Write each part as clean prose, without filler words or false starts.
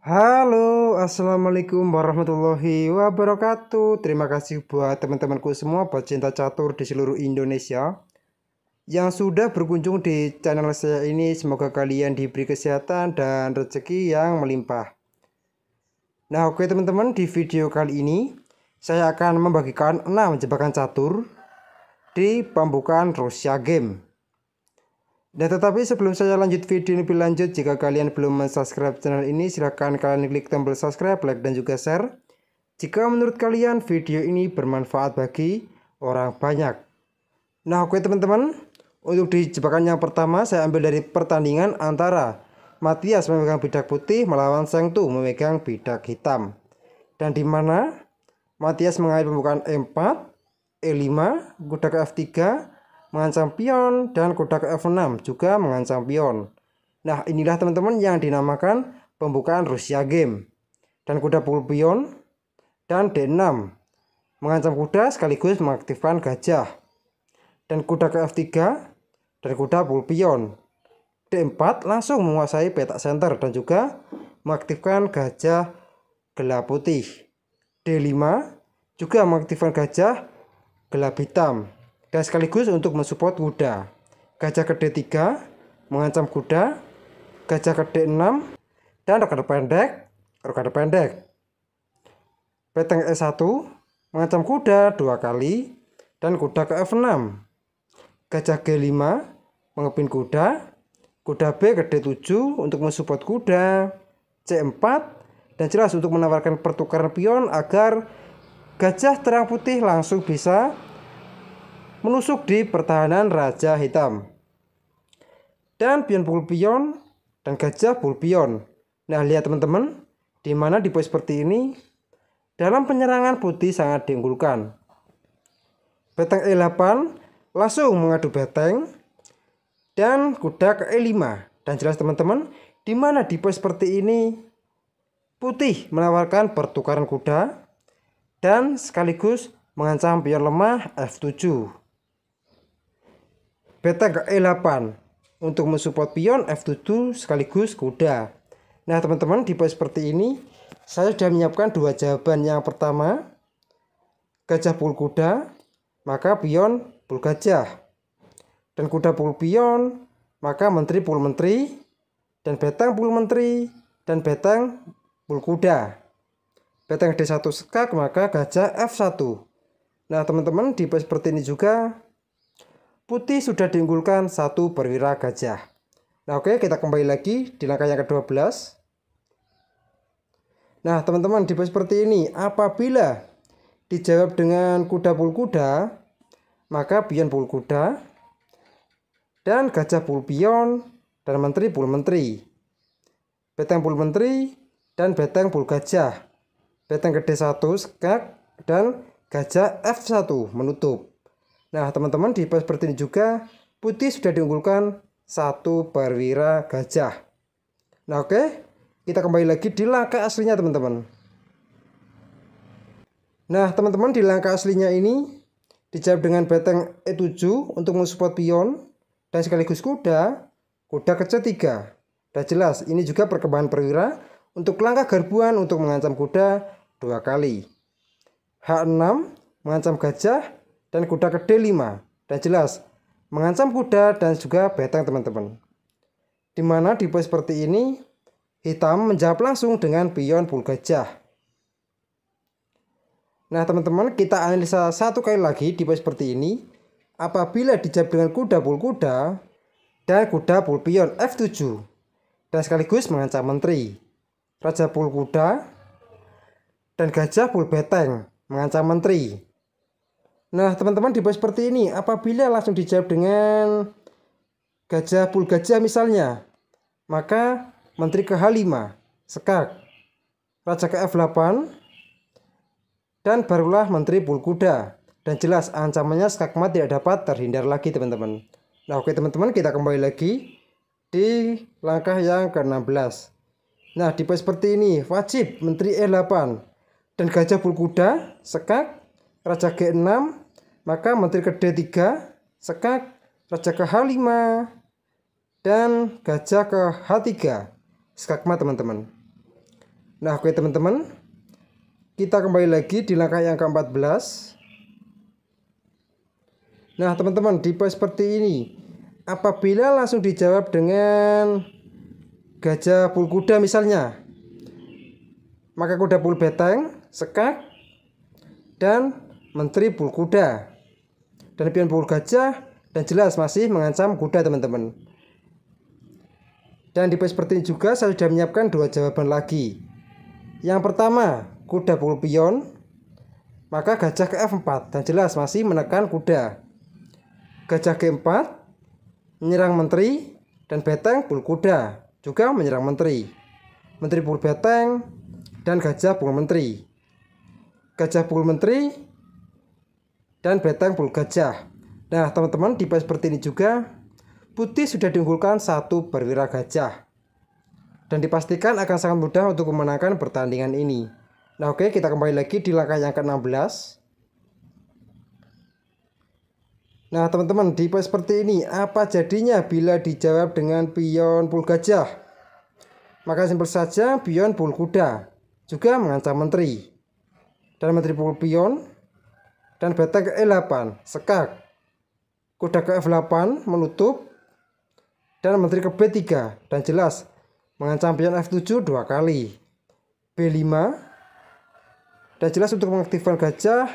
Halo, assalamualaikum warahmatullahi wabarakatuh. Terima kasih buat teman-temanku semua pecinta catur di seluruh Indonesia yang sudah berkunjung di channel saya ini. Semoga kalian diberi kesehatan dan rezeki yang melimpah. Nah, oke teman-teman, di video kali ini saya akan membagikan 6 jebakan catur di pembukaan Rusia Game. Dan tetapi sebelum saya lanjut video lebih lanjut, jika kalian belum subscribe channel ini, silahkan kalian klik tombol subscribe, like, dan juga share jika menurut kalian video ini bermanfaat bagi orang banyak. Nah oke teman-teman, untuk di jebakan yang pertama saya ambil dari pertandingan antara Matias memegang bidak putih melawan Sengtu memegang bidak hitam, dan dimana Matias mengambil pembukaan E4, E5, kuda ke F3 mengancam pion, dan kuda ke F6 juga mengancam pion. Nah inilah teman-teman yang dinamakan pembukaan Rusia Game. Dan kuda pukul pion dan D6 mengancam kuda sekaligus mengaktifkan gajah. Dan kuda ke F3 dan kuda pukul pion. D4 langsung menguasai petak center dan juga mengaktifkan gajah gelap putih. D5 juga mengaktifkan gajah gelap hitam dan sekaligus untuk mensupport kuda. Gajah ke D3 mengancam kuda, gajah ke D6 dan rokade pendek. Peteng E1 mengancam kuda 2 kali dan kuda ke F6. Gajah G5 mengepin kuda, kuda B ke D7 untuk mensupport kuda, C4 dan jelas untuk menawarkan pertukaran pion agar gajah terang putih langsung bisa menusuk di pertahanan raja hitam. Dan pion pukul pion dan gajah pukul pion. Nah lihat teman-teman, di mana di pose seperti ini dalam penyerangan putih sangat diunggulkan. Beteng E8 langsung mengadu beteng dan kuda ke E5. Dan jelas teman-teman, di mana di pose seperti ini putih menawarkan pertukaran kuda dan sekaligus mengancam pion lemah F7. Beteng ke E8 untuk mensupport pion F7 sekaligus kuda. Nah teman-teman, di pose seperti ini saya sudah menyiapkan dua jawaban. Yang pertama, gajah pukul kuda, maka pion pukul gajah. Dan kuda pukul pion, maka menteri pukul menteri, dan beteng pukul menteri, dan beteng pukul kuda. Beteng D1 sekak, maka gajah F1. Nah teman-teman, di pose seperti ini juga putih sudah diunggulkan 1 perwira gajah. Nah oke, kita kembali lagi di langkah yang ke-12. Nah teman-teman, di pose seperti ini apabila dijawab dengan kuda pukul kuda, maka pion pukul kuda dan gajah pukul pion dan menteri pukul menteri, beteng pukul menteri dan beteng pukul gajah, beteng ke D1 sekak dan gajah F1 menutup. Nah teman-teman, di pose seperti ini juga putih sudah diunggulkan 1 perwira gajah. Nah oke, kita kembali lagi di langkah aslinya teman-teman. Nah teman-teman, di langkah aslinya ini dijawab dengan beteng E7 untuk mensupport pion dan sekaligus kuda, kuda ke C3. Dan jelas ini juga perkembangan perwira untuk langkah garbuan untuk mengancam kuda 2 kali. H6 mengancam gajah dan kuda ke D5, dan jelas mengancam kuda dan juga beteng teman-teman. Dimana di pose seperti ini hitam menjawab langsung dengan pion pukul gajah. Nah teman-teman, kita analisa satu kali lagi di pose seperti ini. Apabila dijawab dengan kuda pukul kuda dan kuda pukul pion F7 dan sekaligus mengancam menteri, raja pukul kuda dan gajah pukul beteng mengancam menteri. Nah teman-teman, di pose seperti ini apabila langsung dijawab dengan gajah pukul gajah misalnya, maka menteri ke H5 sekak, raja ke F8 dan barulah menteri pukul kuda. Dan jelas ancamannya skakmat tidak dapat terhindar lagi teman-teman. Nah oke teman-teman, kita kembali lagi di langkah yang ke-16. Nah di pose seperti ini wajib menteri E8 dan gajah pukul kuda sekak, raja G6, maka menteri ke D3 sekak, raja ke H5 dan gajah ke H3 skakmat teman-teman. Nah oke teman-teman, kita kembali lagi di langkah yang ke-14. Nah teman-teman, di poin seperti ini, apabila langsung dijawab dengan gajah pul kuda misalnya, maka kuda pul beteng, sekak, dan menteri pul kuda, dan pion pul gajah, dan jelas masih mengancam kuda teman-teman. Dan di poin seperti ini juga saya sudah menyiapkan dua jawaban lagi. Yang pertama, kuda pukul pion, maka gajah ke F4 dan jelas masih menekan kuda. Gajah G4 menyerang menteri, dan beteng pukul kuda juga menyerang menteri. Menteri pukul beteng dan gajah pukul menteri. Gajah pukul menteri dan beteng pukul gajah. Nah teman-teman, di poin seperti ini juga putih sudah diunggulkan satu perwira gajah, dan dipastikan akan sangat mudah untuk memenangkan pertandingan ini. Nah oke, kita kembali lagi di langkah yang ke-16. Nah teman-teman, di poin seperti ini, apa jadinya bila dijawab dengan pion pul gajah? Maka simpel saja, pion pul kuda juga mengancam menteri, dan menteri pul pion, dan beteng ke E8, sekak. Kuda ke F8 menutup, dan menteri ke B3, dan jelas mengancam pion F7 dua kali. B5, dan jelas untuk mengaktifkan gajah,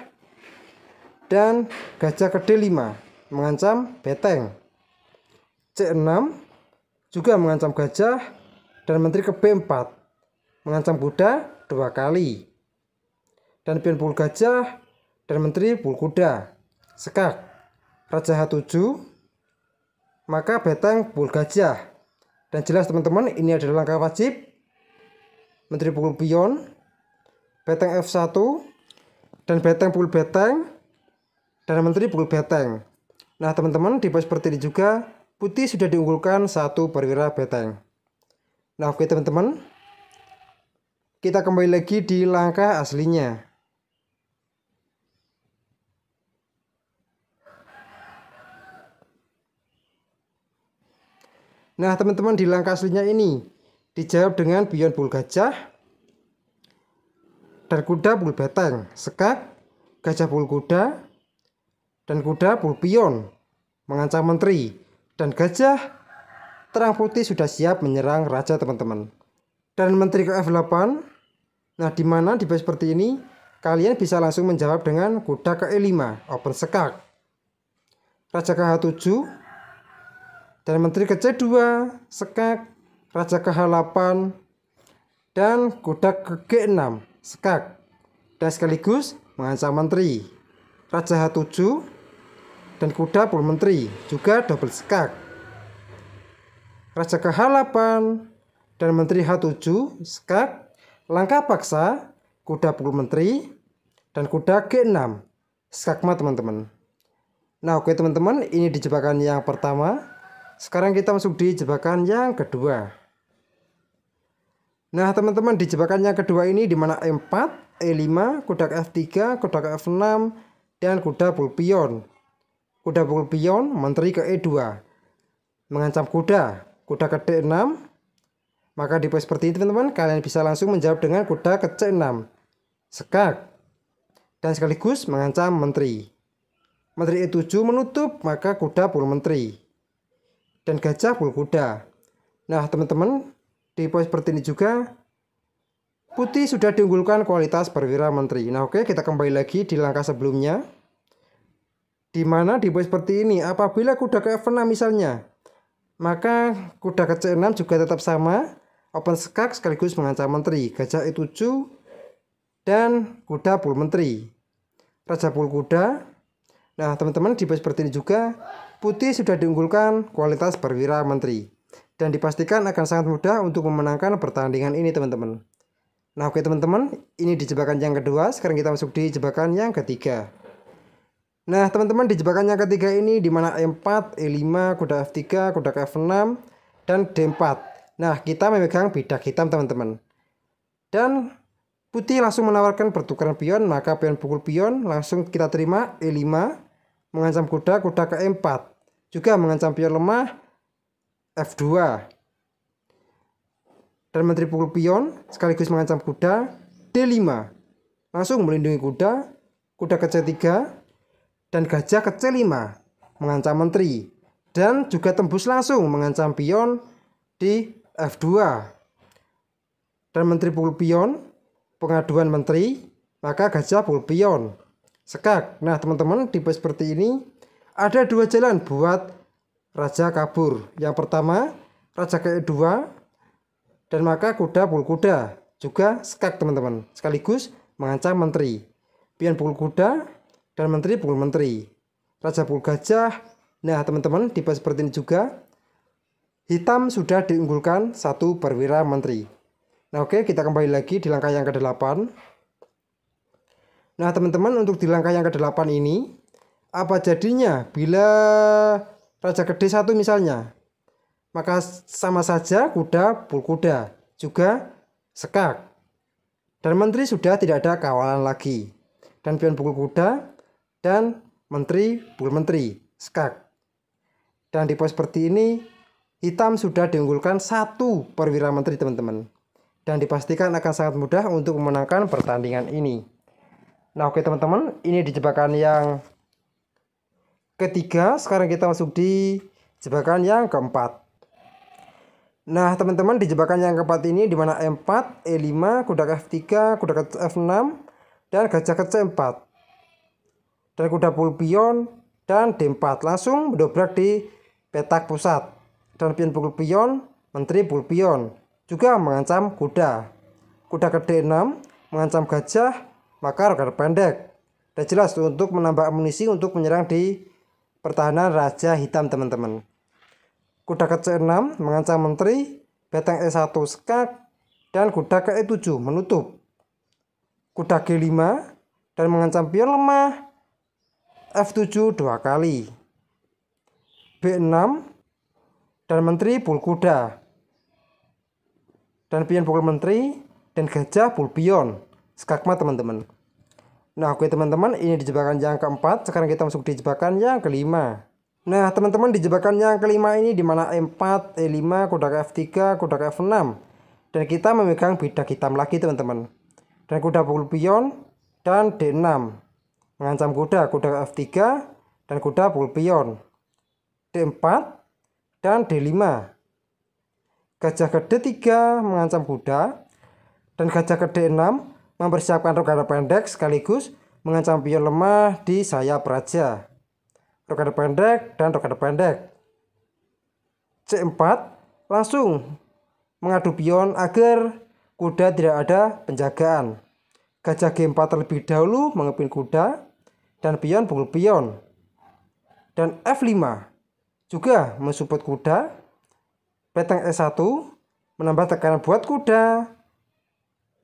dan gajah ke D5 mengancam beteng. C6 juga mengancam gajah, dan menteri ke B4 mengancam kuda dua kali. Dan pion pukul gajah dan menteri pukul kuda, sekak. Raja H7, maka beteng pukul gajah. Dan jelas teman-teman, ini adalah langkah wajib. Menteri pukul pion, beteng F1, dan beteng pukul beteng, dan menteri pukul beteng. Nah teman-teman, di poin seperti ini juga putih sudah diunggulkan satu perwira beteng. Nah oke teman-teman, kita kembali lagi di langkah aslinya. Nah teman-teman, di langkah aslinya ini dijawab dengan pion pukul gajah dan kuda pukul beteng, sekak, gajah pukul kuda, dan kuda pukul pion mengancam menteri, dan gajah terang putih sudah siap menyerang raja teman-teman. Dan menteri ke F8. Nah dimana di base seperti ini kalian bisa langsung menjawab dengan kuda ke E5, open sekak, raja ke H7, dan menteri ke C2, sekak, raja ke H8, dan kuda ke G6, sekak, dan sekaligus mengancam menteri. Raja H7 dan kuda pukul menteri juga double sekak. Raja ke H8 dan menteri H7, sekak. Langkah paksa, kuda pukul menteri dan kuda G6, skakmat teman-teman. Nah oke teman-teman, ini di jebakan yang pertama. Sekarang kita masuk di jebakan yang kedua. Nah teman-teman, di jebakan yang kedua ini dimana E4, E5, kuda ke F3, kuda ke F6, dan kuda pukul pion. Kuda pukul pion, menteri ke E2 mengancam kuda, kuda ke D6. Maka di poin seperti ini teman-teman, kalian bisa langsung menjawab dengan kuda ke C6, sekak, dan sekaligus mengancam menteri. Menteri E7 menutup, maka kuda pukul menteri, dan gajah pukul kuda. Nah teman-teman, di poin seperti ini juga putih sudah diunggulkan kualitas perwira menteri. Nah oke, kita kembali lagi di langkah sebelumnya, dimana di poin seperti ini apabila kuda ke F6 misalnya, maka kuda ke C6 juga tetap sama, open sekak sekaligus mengancam menteri, gajah E7, dan kuda pukul menteri, raja pukul kuda. Nah teman-teman, di poin seperti ini juga putih sudah diunggulkan kualitas perwira menteri, dan dipastikan akan sangat mudah untuk memenangkan pertandingan ini teman-teman. Nah oke teman-teman, ini di jebakan yang kedua. Sekarang kita masuk di jebakan yang ketiga. Nah teman-teman, di jebakan yang ketiga ini dimana E4, E5, kuda F3, kuda ke F6, dan D4. Nah kita memegang bidak hitam teman-teman, dan putih langsung menawarkan pertukaran pion. Maka pion pukul pion langsung kita terima, E5 mengancam kuda, kuda ke E4 juga mengancam pion lemah, F2, dan menteri pukul pion sekaligus mengancam kuda. D5 langsung melindungi kuda, kuda ke C3 dan gajah ke C5 mengancam menteri, dan juga tembus langsung mengancam pion di F2. Dan menteri pukul pion, pengaduan menteri, maka gajah pukul pion, skak. Nah teman-teman, tipe seperti ini ada dua jalan buat raja kabur. Yang pertama, raja ke E2 dan maka kuda pukul kuda, juga skak teman-teman, sekaligus mengancam menteri. Pion pukul kuda dan menteri pukul menteri, raja pukul gajah. Nah teman-teman, tipe seperti ini juga hitam sudah diunggulkan satu perwira menteri. Nah oke, kita kembali lagi di langkah yang ke-8. Nah teman-teman, untuk di langkah yang ke-8 ini, apa jadinya bila raja ke D1 misalnya? Maka sama saja kuda pukul kuda, juga skak. Dan menteri sudah tidak ada kawalan lagi. Dan pion pukul kuda dan menteri pukul menteri, skak. Dan tipe seperti ini hitam sudah diunggulkan satu perwira menteri teman-teman. Dan dipastikan akan sangat mudah untuk memenangkan pertandingan ini. Nah oke teman-teman, ini di jebakan yang ketiga. Sekarang kita masuk di jebakan yang keempat. Nah teman-teman, di jebakan yang keempat ini dimana E4, E5, kuda ke F3, kuda ke F6 dan gajah ke C4 dan kuda pukul pion dan D4 langsung mendobrak di petak pusat. Dan pion pukul pion, menteri pukul pion, juga mengancam kuda. Kuda ke D6 mengancam gajah, maka roket pendek. Dan jelas untuk menambah amunisi untuk menyerang di pertahanan raja hitam teman-teman. Kuda ke C6 mengancam menteri, beteng E1 skak, dan kuda ke E7 menutup. Kuda G5 dan mengancam pion lemah, F7 dua kali. B6 dan menteri pukul kuda. Dan pion pukul menteri dan gajah pukul pion, skakmat teman-teman. Nah oke teman-teman, ini di jebakan yang keempat. Sekarang kita masuk di jebakan yang kelima. Nah teman-teman, di jebakan yang kelima ini dimana E4, E5, kuda ke F3, kuda ke F6 dan kita memegang bidak hitam lagi teman-teman. Dan kuda pukul pion dan D6 mengancam kuda, kuda ke F3 dan kuda pukul pion, D4 dan D5. Gajah ke D3 mengancam kuda dan gajah ke D6 mempersiapkan rokade pendek sekaligus mengancam pion lemah di sayap raja. Rokade pendek dan rokade pendek. C4 langsung mengadu pion agar kuda tidak ada penjagaan. Gajah G4 terlebih dahulu mengepin kuda dan pion pukul pion. Dan F5 juga mensupport kuda. Beteng E1 menambah tekanan buat kuda,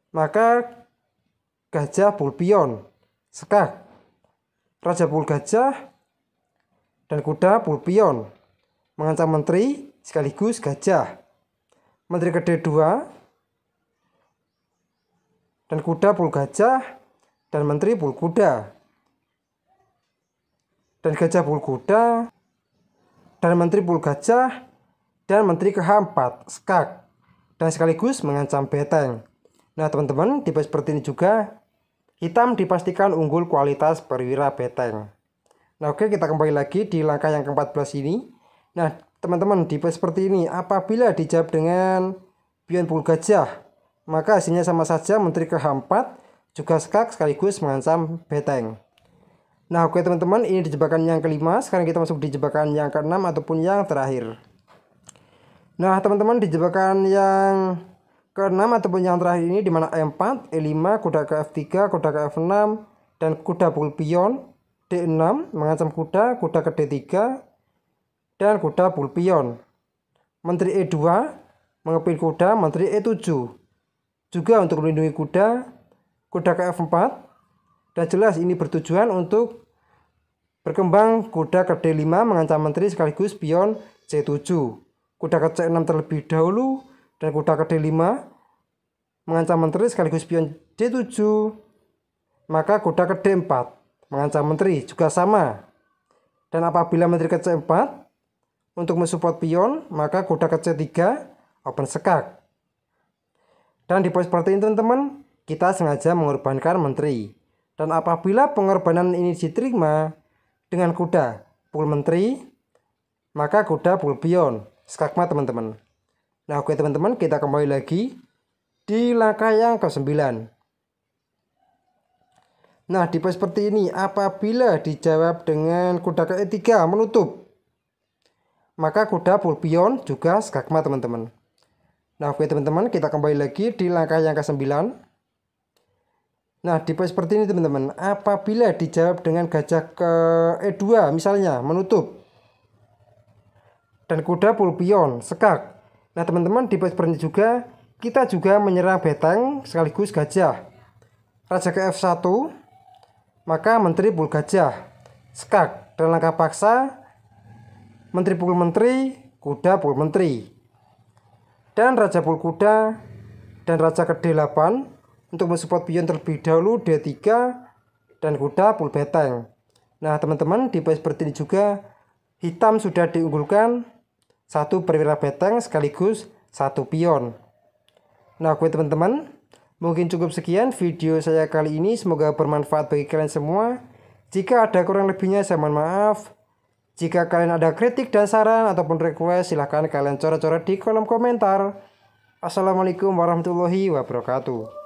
maka gajah pukul pion, skak. Raja pukul gajah dan kuda pukul pion mengancam menteri sekaligus gajah. Menteri ke D2 dan kuda pukul gajah dan menteri pukul kuda. Dan gajah pukul kuda dan menteri pukul gajah dan menteri ke H4 skak dan sekaligus mengancam beteng. Nah teman-teman, tipe seperti ini juga hitam dipastikan unggul kualitas perwira beteng. Nah oke, kita kembali lagi di langkah yang ke-14 ini. Nah teman-teman, tipe seperti ini apabila dijawab dengan pion pukul gajah, maka hasilnya sama saja, menteri ke H4 juga skak sekaligus mengancam beteng. Nah oke teman-teman, ini di jebakan yang kelima. Sekarang kita masuk di jebakan yang ke-6 ataupun yang terakhir. Nah teman-teman, di jebakan yang ke-6 ataupun yang terakhir ini dimana E4, E5, kuda ke F3, kuda ke F6 dan kuda pukul pion, D6 mengancam kuda, kuda ke D3 dan kuda pukul pion. Menteri E2 mengepin kuda, menteri E7 juga untuk melindungi kuda, kuda ke F4 dan jelas ini bertujuan untuk berkembang kuda ke D5 mengancam menteri sekaligus pion C7. Kuda ke C6 terlebih dahulu dan kuda ke D5 mengancam menteri sekaligus pion D7. Maka kuda ke D4 mengancam menteri juga sama. Dan apabila menteri ke C4 untuk mensupport pion, maka kuda ke C3 open skak. Dan di poin seperti ini teman-teman, kita sengaja mengorbankan menteri. Dan apabila pengorbanan ini diterima dengan kuda pul menteri, maka kuda pul pion, skakmat teman-teman. Nah oke teman-teman, kita kembali lagi di langkah yang ke-9. Nah di poin seperti ini, apabila dijawab dengan kuda ke-3 menutup, maka kuda pul pion juga skakmat teman-teman. Nah oke teman-teman, kita kembali lagi di langkah yang ke-9. Nah di poin seperti ini teman-teman, apabila dijawab dengan gajah ke E2 misalnya menutup dan kuda pul pion sekak. Nah teman-teman, di poin seperti ini juga kita juga menyerang beteng sekaligus gajah. Raja ke F1, maka menteri pul gajah sekak. Dan langkah paksa menteri pul menteri, kuda pul menteri. Dan raja pul kuda dan raja ke D8 untuk mensupport pion terlebih dahulu D3 dan kuda pul beteng. Nah teman-teman, di poin seperti ini juga hitam sudah diunggulkan satu perwira beteng sekaligus satu pion. Nah oke teman-teman, mungkin cukup sekian video saya kali ini, semoga bermanfaat bagi kalian semua. Jika ada kurang lebihnya saya mohon maaf. Jika kalian ada kritik dan saran ataupun request, silahkan kalian coret-coret di kolom komentar. Assalamualaikum warahmatullahi wabarakatuh.